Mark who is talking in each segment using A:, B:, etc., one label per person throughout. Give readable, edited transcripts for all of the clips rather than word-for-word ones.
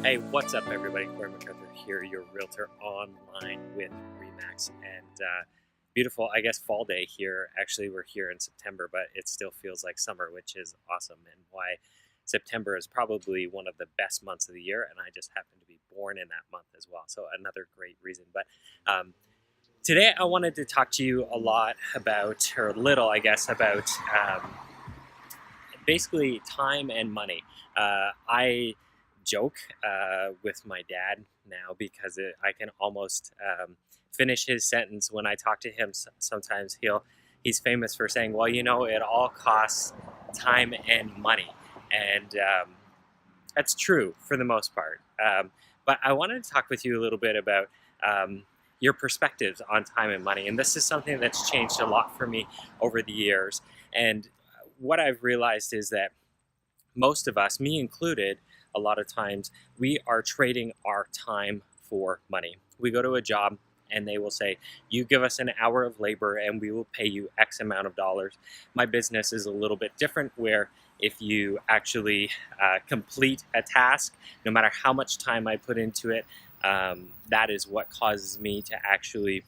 A: Hey, what's up, everybody? Cory McArthur here, your realtor online with Remax. And beautiful, I guess, fall day here. Actually, we're here in September, but it still feels like summer, which is awesome. And why September is probably one of the best months of the year. And I just happen to be born in that month as well. So another great reason. But today I wanted to talk to you a lot about, or a little, I guess, about basically time and money. I joke with my dad now because I can almost finish his sentence when I talk to him. Sometimes he's famous for saying, well, you know, it all costs time and money. And that's true for the most part. But I wanted to talk with you a little bit about your perspectives on time and money. And this is something that's changed a lot for me over the years. And what I've realized is that most of us, me included, a lot of times we are trading our time for money. We go to a job and they will say, you give us an hour of labor and we will pay you X amount of dollars. My business is a little bit different, where if you actually complete a task, no matter how much time I put into it, that is what causes me to actually,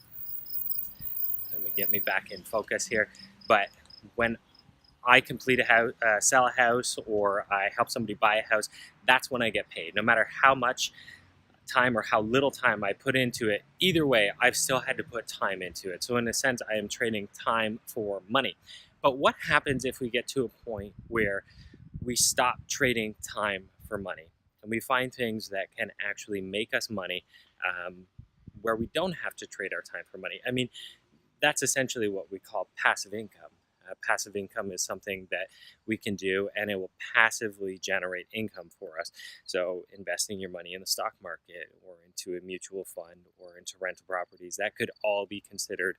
A: let me get me back in focus here, but when I complete a house, sell a house, or I help somebody buy a house, that's when I get paid. No matter how much time or how little time I put into it, either way, I've still had to put time into it. So in a sense, I am trading time for money. But what happens if we get to a point where we stop trading time for money and we find things that can actually make us money, where we don't have to trade our time for money? I mean, that's essentially what we call passive income. Passive income is something that we can do, and it will passively generate income for us. So investing your money in the stock market or into a mutual fund or into rental properties, that could all be considered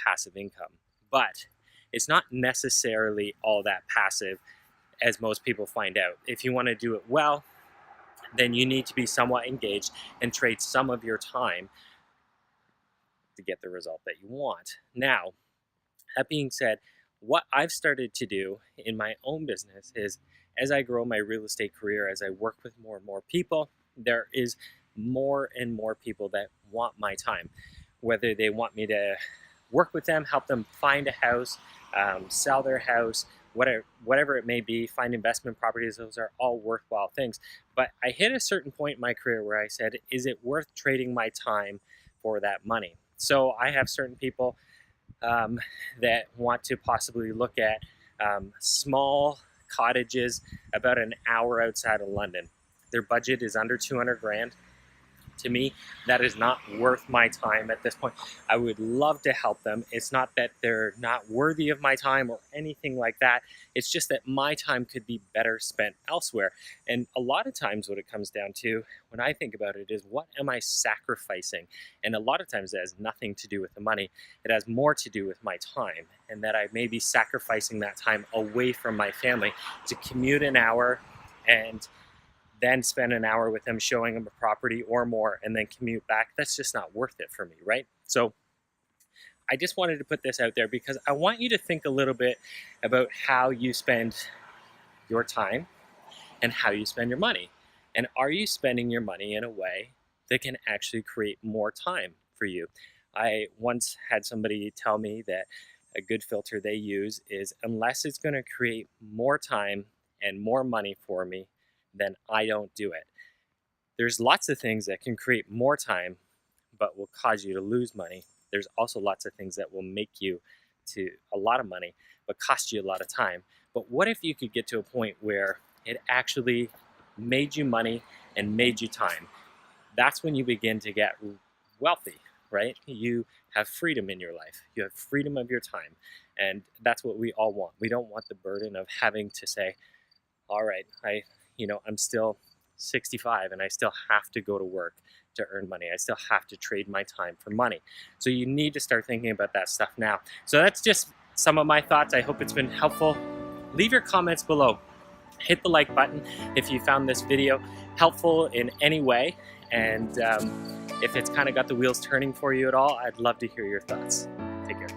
A: passive income. But it's not necessarily all that passive, as most people find out. If you want to do it well, then you need to be somewhat engaged and trade some of your time to get the result that you want. Now, that being said, what I've started to do in my own business is, as I grow my real estate career, as I work with more and more people, there is more and more people that want my time. Whether they want me to work with them, help them find a house, sell their house, whatever it may be, find investment properties, those are all worthwhile things. But I hit a certain point in my career where I said, is it worth trading my time for that money? So I have certain people that want to possibly look at small cottages about an hour outside of London. Their budget is under 200 grand. To me, that is not worth my time at this point. I would love to help them. It's not that they're not worthy of my time or anything like that. It's just that my time could be better spent elsewhere. And a lot of times what it comes down to, when I think about it, is what am I sacrificing? And a lot of times it has nothing to do with the money. It has more to do with my time, and that I may be sacrificing that time away from my family to commute an hour and then spend an hour with them showing them a property or more and then commute back. That's just not worth it for me, right? So I just wanted to put this out there because I want you to think a little bit about how you spend your time and how you spend your money. And are you spending your money in a way that can actually create more time for you? I once had somebody tell me that a good filter they use is, unless it's going to create more time and more money for me, then I don't do it. There's lots of things that can create more time but will cause you to lose money. There's also lots of things that will make you to a lot of money but cost you a lot of time. But what if you could get to a point where it actually made you money and made you time? That's when you begin to get wealthy, right? You have freedom in your life. You have freedom of your time. And that's what we all want. We don't want the burden of having to say, all right, I'm still 65 and I still have to go to work to earn money. I still have to trade my time for money. So you need to start thinking about that stuff now. So that's just some of my thoughts. I hope it's been helpful. Leave your comments below. Hit the like button if you found this video helpful in any way. And if it's kind of got the wheels turning for you at all, I'd love to hear your thoughts. Take care.